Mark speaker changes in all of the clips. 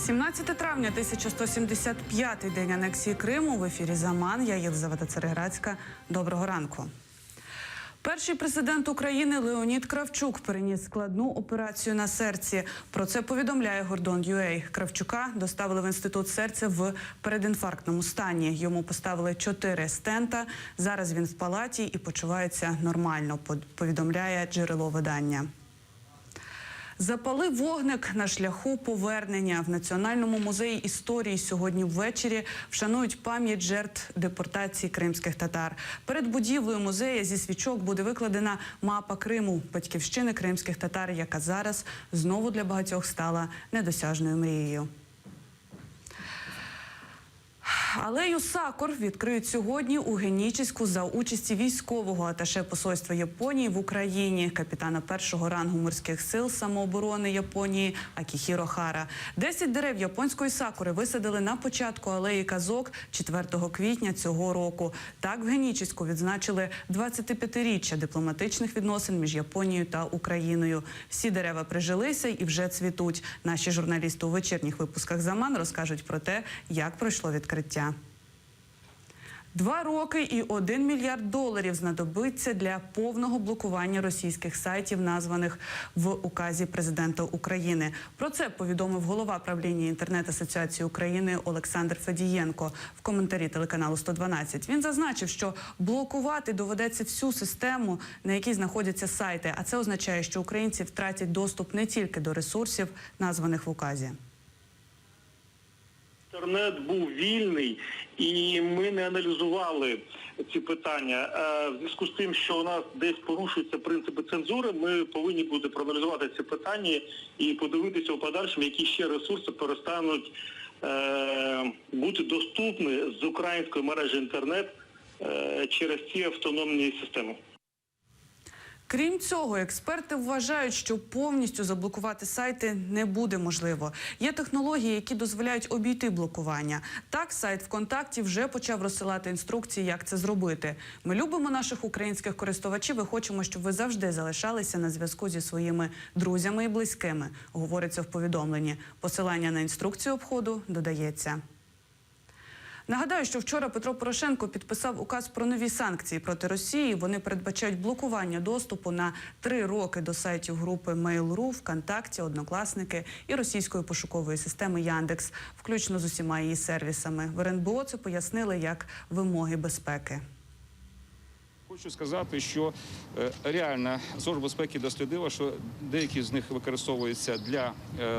Speaker 1: 17 травня 1175-й день анексії Криму. В ефірі «Заман». Я Єлизавета Цареградська. Доброго ранку. Перший президент України Леонід Кравчук переніс складну операцію на серці. Про це повідомляє Гордон.ua. Кравчука доставили в інститут серця в передінфарктному стані. Йому поставили 4 стента. Зараз він в палаті і почувається нормально, повідомляє джерело видання. Запали вогник на шляху повернення. В Національному музеї історії сьогодні ввечері вшанують пам'ять жертв депортації кримських татар. Перед будівлею музею зі свічок буде викладена мапа Криму, батьківщини кримських татар, яка зараз знову для багатьох стала недосяжною мрією. Алею Сакур відкриють сьогодні у Генічеську за участі військового аташе посольства Японії в Україні, капітана першого рангу морських сил самооборони Японії Акіхіро Хара. 10 дерев японської сакури висадили на початку алеї Казок 4 квітня цього року. Так в Генічеську відзначили 25-річчя дипломатичних відносин між Японією та Україною. Всі дерева прижилися і вже цвітуть. Наші журналісти у вечірніх випусках «Заман» розкажуть про те, як пройшло відкриття. 2 роки і $1 мільярд знадобиться для повного блокування російських сайтів, названих в указі президента України. Про це повідомив голова правління інтернет-асоціації України Олександр Федієнко в коментарі телеканалу 112. Він зазначив, що блокувати доведеться всю систему, на якій знаходяться сайти. А це означає, що українці втратять доступ не тільки до ресурсів, названих в указі.
Speaker 2: Інтернет був вільний, і ми не аналізували ці питання. В зв'язку з тим, що у нас десь порушуються принципи цензури, ми повинні будемо проаналізувати ці питання і подивитися у подальшому, які ще ресурси перестануть бути доступні з української мережі інтернет через ці автономні системи.
Speaker 1: Крім цього, експерти вважають, що повністю заблокувати сайти не буде можливо. Є технології, які дозволяють обійти блокування. Так, сайт ВКонтакті вже почав розсилати інструкції, як це зробити. Ми любимо наших українських користувачів і хочемо, щоб ви завжди залишалися на зв'язку зі своїми друзями і близькими, говориться в повідомленні. Посилання на інструкцію обходу додається. Нагадаю, що вчора Петро Порошенко підписав указ про нові санкції проти Росії. Вони передбачають блокування доступу на 3 роки до сайтів групи Mail.ru, ВКонтакті, Однокласники і російської пошукової системи Яндекс, включно з усіма її сервісами. В РНБО це пояснили як вимоги безпеки.
Speaker 3: Хочу сказати, що реально Служба безпеки дослідила, що деякі з них використовуються для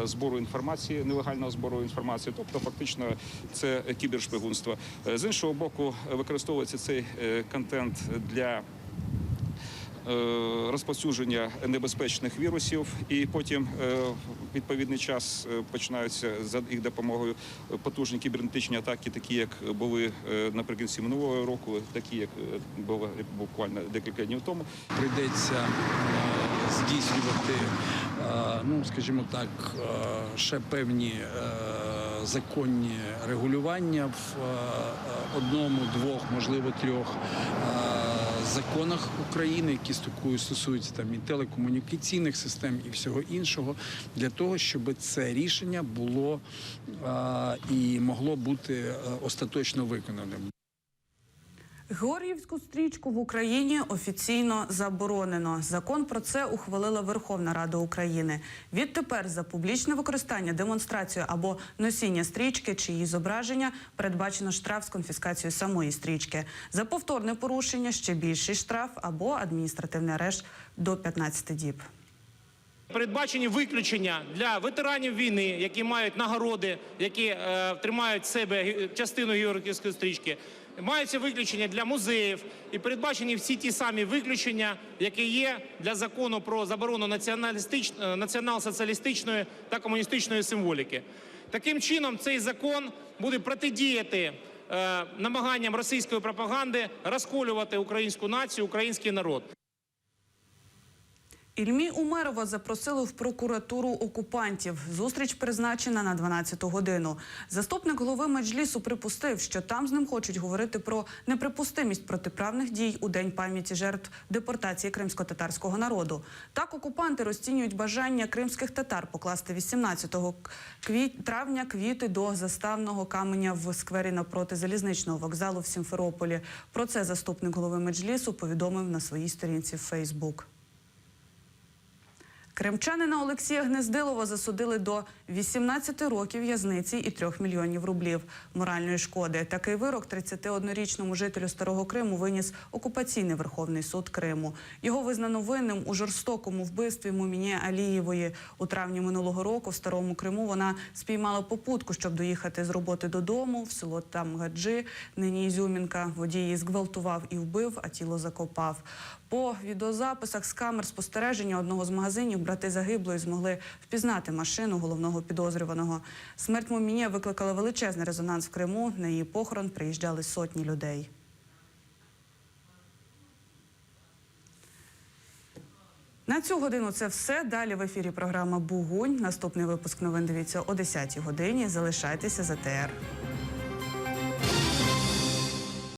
Speaker 3: збору інформації, нелегального збору інформації, тобто фактично це кібершпигунство. З іншого боку, використовується цей контент для розповсюдження небезпечних вірусів, і потім відповідний час починаються за їх допомогою потужні кібернетичні атаки, такі як були наприкінці минулого року, такі як було буквально декілька днів тому.
Speaker 4: Прийдеться здійснювати, ну, скажімо так, ще певні законні регулювання в одному, 2, можливо 3 законах України, які стосуються там і телекомунікаційних систем, і всього іншого, для того, щоб це рішення було і могло бути остаточно виконаним.
Speaker 1: Георгіївську стрічку в Україні офіційно заборонено. Закон про це ухвалила Верховна Рада України. Відтепер за публічне використання, демонстрацію або носіння стрічки чи її зображення передбачено штраф з конфіскацією самої стрічки. За повторне порушення ще більший штраф або адміністративний арешт до 15 діб.
Speaker 5: Передбачені виключення для ветеранів війни, які мають нагороди, які тримають в себе частину георгіївської стрічки. Маються виключення для музеїв і передбачені всі ті самі виключення, які є для закону про заборону націонал-соціалістичної та комуністичної символіки. Таким чином, цей закон буде протидіяти намаганням російської пропаганди розколювати українську націю, український народ.
Speaker 1: Ільмі Умерова запросили в прокуратуру окупантів. Зустріч призначена на 12-ту годину. Заступник голови Меджлісу припустив, що там з ним хочуть говорити про неприпустимість протиправних дій у День пам'яті жертв депортації кримсько-татарського народу. Так окупанти розцінюють бажання кримських татар покласти 18 травня квіти до заставного каменя в сквері навпроти залізничного вокзалу в Сімферополі. Про це заступник голови Меджлісу повідомив на своїй сторінці в Фейсбук. Кримчанина Олексія Гнездилова засудили до 18 років в'язниці і 3 мільйонів рублів моральної шкоди. Такий вирок 31-річному жителю Старого Криму виніс окупаційний Верховний суд Криму. Його визнано винним у жорстокому вбивстві Муміне Алієвої. У травні минулого року в Старому Криму вона спіймала попутку, щоб доїхати з роботи додому в село Тамгаджи, нині Ізюмінка. Водій її зґвалтував і вбив, а тіло закопав. По відеозаписах з камер спостереження одного з магазинів брати загиблої змогли впізнати машину головного підозрюваного. Смерть Муміне викликала величезний резонанс в Криму. На її похорон приїжджали сотні людей. На цю годину це все. Далі в ефірі програма «Бугунь». Наступний випуск новин дивіться о 10-й годині. Залишайтеся з АТR.